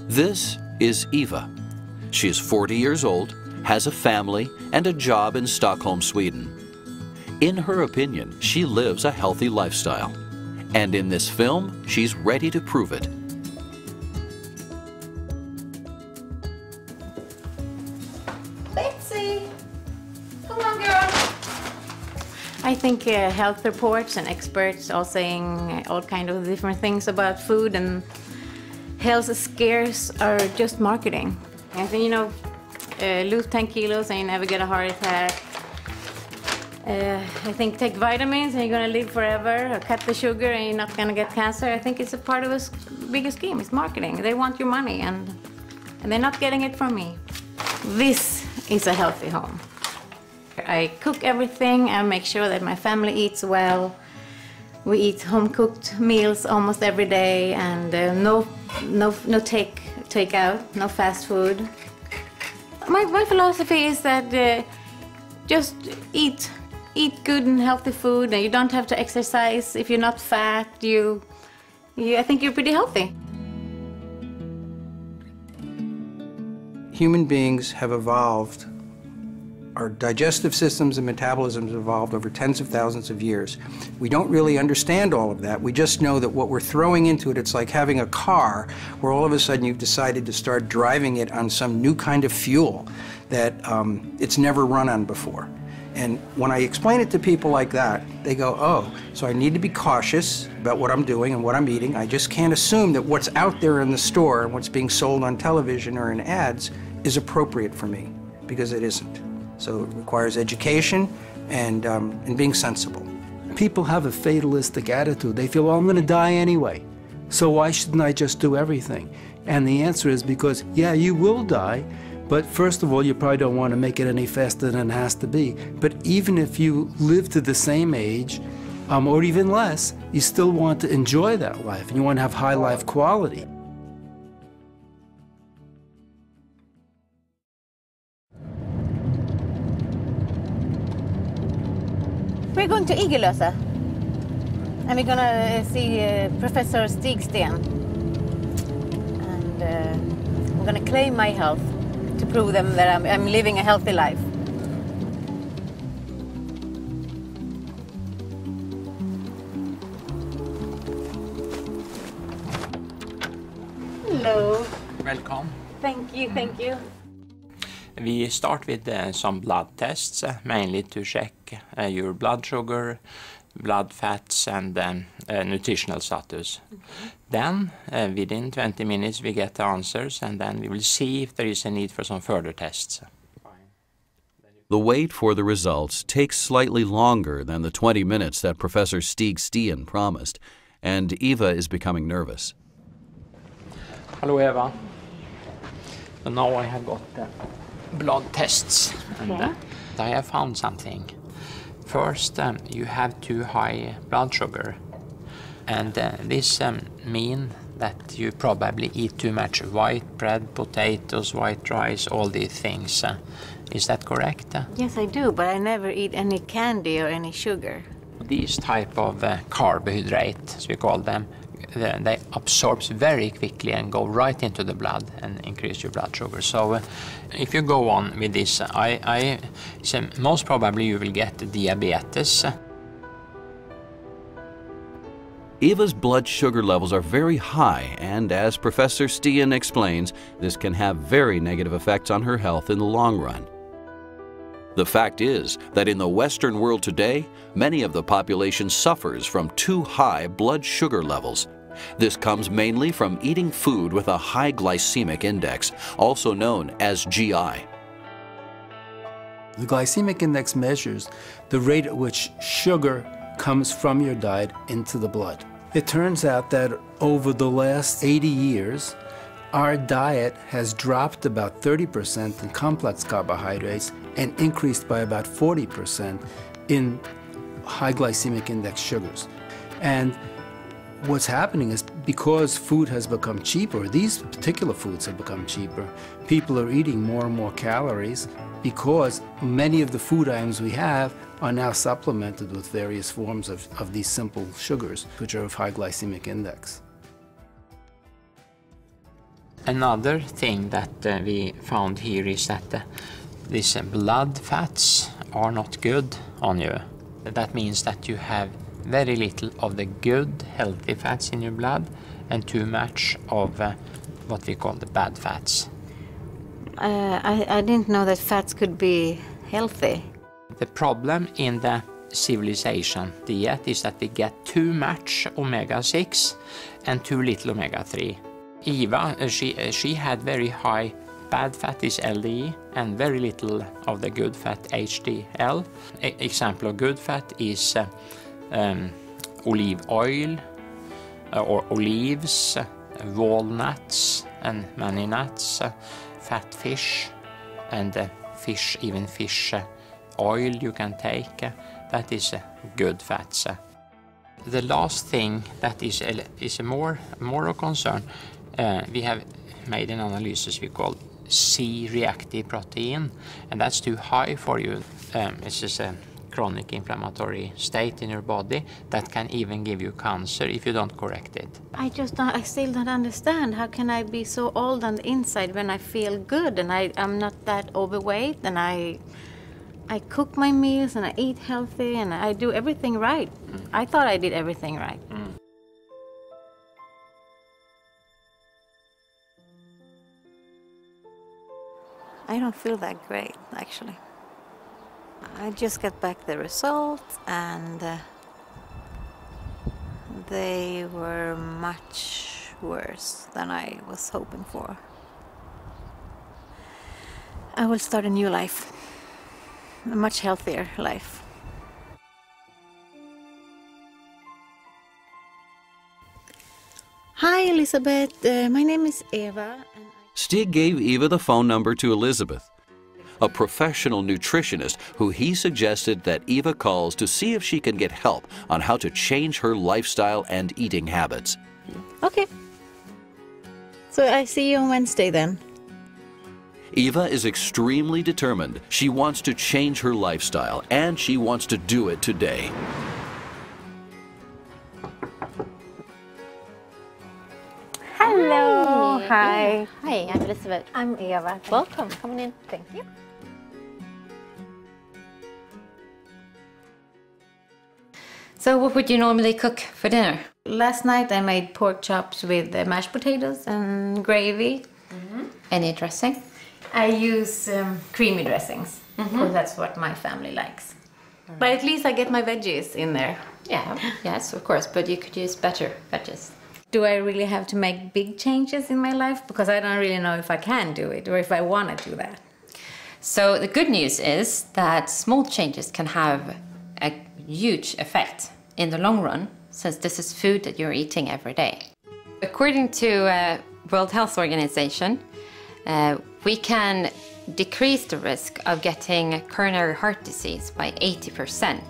This is Eva. She is 40 years old, has a family, and a job in Stockholm, Sweden. In her opinion, she lives a healthy lifestyle. And in this film, she's ready to prove it. Betsy! Come on, girl! I think health reports and experts are saying all kind of different things about food, and health scares are just marketing. I think, you know, lose 10 kilos and you never get a heart attack. I think take vitamins and you're gonna live forever, or cut the sugar and you're not gonna get cancer. I think it's a part of a bigger scheme. It's marketing. They want your money, and they're not getting it from me. This is a healthy home. I cook everything and make sure that my family eats well. We eat home-cooked meals almost every day, and no takeout, no fast food. My philosophy is that just eat good and healthy food, and you don't have to exercise. If you're not fat, I think you're pretty healthy. Human beings have evolved. Our digestive systems and metabolisms have evolved over tens of thousands of years. We don't really understand all of that. We just know that what we're throwing into it, it's like having a car where all of a sudden you've decided to start driving it on some new kind of fuel that it's never run on before. And when I explain it to people like that, they go, oh, so I need to be cautious about what I'm doing and what I'm eating. I just can't assume that what's out there in the store and what's being sold on television or in ads is appropriate for me, because it isn't. So it requires education and being sensible. People have a fatalistic attitude. They feel, well, I'm going to die anyway, so why shouldn't I just do everything? And the answer is because, yeah, you will die, but first of all, you probably don't want to make it any faster than it has to be. But even if you live to the same age, or even less, you still want to enjoy that life, and you want to have high life quality. We're going to Igelösa, and we're gonna see Professor Stigsten, and I'm gonna claim my health to prove them that I'm living a healthy life. Hello. Welcome. Thank you, thank you. We start with some blood tests, mainly to check your blood sugar, blood fats, and nutritional status. Then, within 20 minutes, we get the answers, and then we will see if there is a need for some further tests. The wait for the results takes slightly longer than the 20 minutes that Professor Stigsten promised, and Eva is becoming nervous. Hello, Eva. So now I have got the blood tests, and I have found something. First, you have too high blood sugar, and this means that you probably eat too much white bread, potatoes, white rice, all these things. Is that correct? Yes, I do, but I never eat any candy or any sugar. These type of carbohydrates, as we call them, they absorb very quickly and go right into the blood and increase your blood sugar. So if you go on with this, I say most probably you will get diabetes. Eva's blood sugar levels are very high, and as Professor Stigsten explains, this can have very negative effects on her health in the long run. The fact is that in the Western world today, many of the population suffers from too high blood sugar levels. This comes mainly from eating food with a high glycemic index, also known as GI. The glycemic index measures the rate at which sugar comes from your diet into the blood. It turns out that over the last 80 years, our diet has dropped about 30% in complex carbohydrates and increased by about 40% in high glycemic index sugars. And what's happening is because food has become cheaper, these particular foods have become cheaper, people are eating more and more calories because many of the food items we have are now supplemented with various forms of these simple sugars, which are of high glycemic index. Another thing that we found here is that these blood fats are not good on you. That means that you have very little of the good, healthy fats in your blood and too much of what we call the bad fats. I didn't know that fats could be healthy. The problem in the civilization diet is that we get too much omega-6 and too little omega-3. Eva, she had very high bad fat is LDE and very little of the good fat HDL. Example of good fat is olive oil or olives, walnuts and many nuts, fat fish and fish, even fish oil you can take. That is good fats. The last thing that is more of concern, we have made an analysis we call C-reactive protein, and that's too high for you. It's just a chronic inflammatory state in your body that can even give you cancer if you don't correct it. I still don't understand. How can I be so old on the inside when I feel good and I'm not that overweight and I cook my meals and I eat healthy and I do everything right. I thought I did everything right. I don't feel that great, actually. I just got back the results and they were much worse than I was hoping for. I will start a new life, a much healthier life. Hi, Elizabeth. My name is Eva. And Stig gave Eva the phone number to Elizabeth, a professional nutritionist who he suggested that Eva calls to see if she can get help on how to change her lifestyle and eating habits. Okay. So I see you on Wednesday then. Eva is extremely determined. She wants to change her lifestyle, and she wants to do it today. Hello. Hi. Hi, I'm Elizabeth. I'm Eva. Welcome. Come on in. Thank you. So what would you normally cook for dinner? Last night I made pork chops with mashed potatoes and gravy. Any dressing? I use creamy dressings because that's what my family likes. But at least I get my veggies in there. Yeah, yes, of course, but you could use better veggies. Do I really have to make big changes in my life? Because I don't really know if I can do it or if I want to do that. So the good news is that small changes can have a huge effect in the long run, since this is food that you're eating every day. According to World Health Organization, we can decrease the risk of getting coronary heart disease by 80%,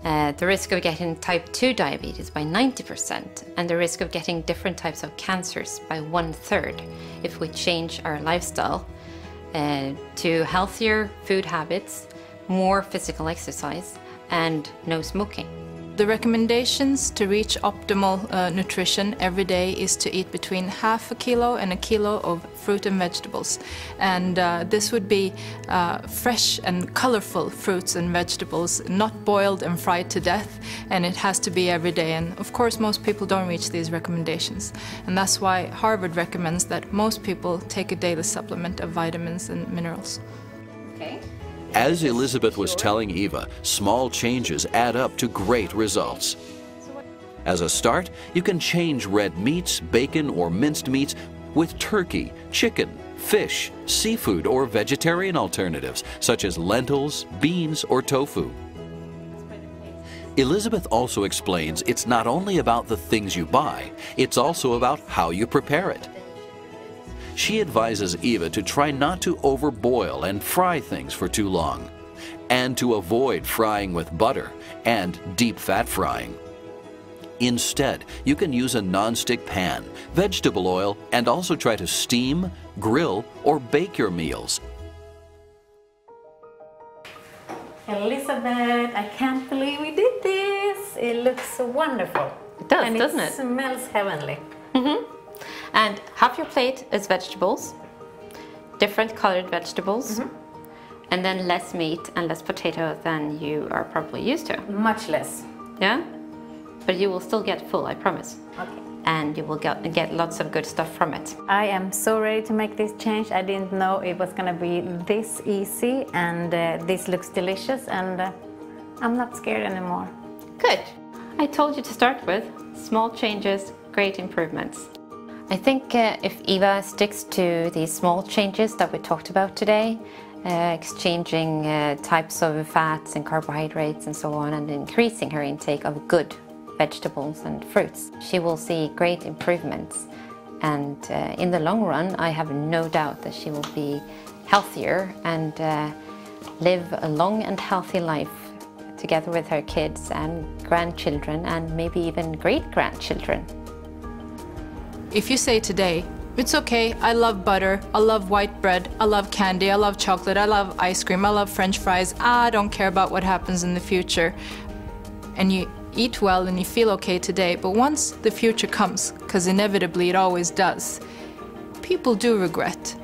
the risk of getting type 2 diabetes by 90%, and the risk of getting different types of cancers by 1/3 if we change our lifestyle to healthier food habits, more physical exercise, and no smoking. The recommendations to reach optimal nutrition every day is to eat between half a kilo and a kilo of fruit and vegetables. And this would be fresh and colorful fruits and vegetables, not boiled and fried to death, and it has to be every day. And of course, most people don't reach these recommendations. And that's why Harvard recommends that most people take a daily supplement of vitamins and minerals. Okay. As Elizabeth was telling Eva, small changes add up to great results. As a start, you can change red meats, bacon, or minced meats with turkey, chicken, fish, seafood, or vegetarian alternatives, such as lentils, beans, or tofu. Elizabeth also explains it's not only about the things you buy, it's also about how you prepare it. She advises Eva to try not to overboil and fry things for too long, and to avoid frying with butter and deep fat frying. Instead, you can use a non-stick pan, vegetable oil, and also try to steam, grill, or bake your meals. Elizabeth, I can't believe we did this. It looks so wonderful. It does, and doesn't it? It smells heavenly. And half your plate is vegetables, different colored vegetables, and then less meat and less potato than you are probably used to. Much less. Yeah? But you will still get full, I promise. Okay. And you will get lots of good stuff from it. I am so ready to make this change. I didn't know it was gonna be this easy, and this looks delicious, and I'm not scared anymore. Good. I told you to start with small changes, great improvements. I think if Eva sticks to these small changes that we talked about today, exchanging types of fats and carbohydrates and so on, and increasing her intake of good vegetables and fruits, she will see great improvements. And in the long run, I have no doubt that she will be healthier and live a long and healthy life together with her kids and grandchildren and maybe even great-grandchildren. If you say today, it's okay, I love butter, I love white bread, I love candy, I love chocolate, I love ice cream, I love French fries, I don't care about what happens in the future, and you eat well and you feel okay today, but once the future comes, because inevitably it always does, people do regret.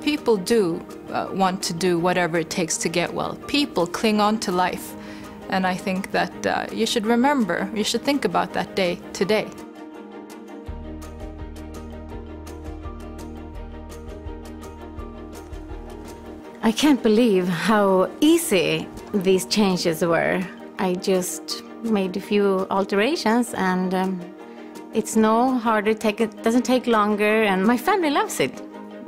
People do want to do whatever it takes to get well. People cling on to life. And I think that you should remember, you should think about that day today. I can't believe how easy these changes were. I just made a few alterations, and it's no harder, it doesn't take longer, and my family loves it.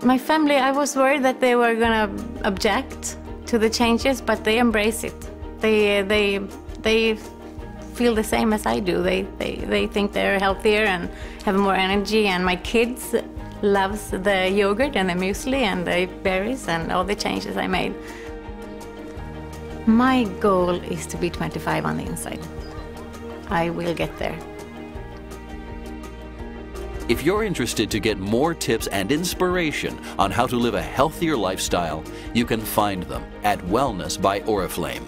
My family, I was worried that they were gonna object to the changes, but they embrace it. They feel the same as I do. They think they're healthier and have more energy, and my kids loves the yogurt and the muesli and the berries and all the changes I made. My goal is to be 25 on the inside. I will get there. If you're interested to get more tips and inspiration on how to live a healthier lifestyle, you can find them at Wellness by Oriflame.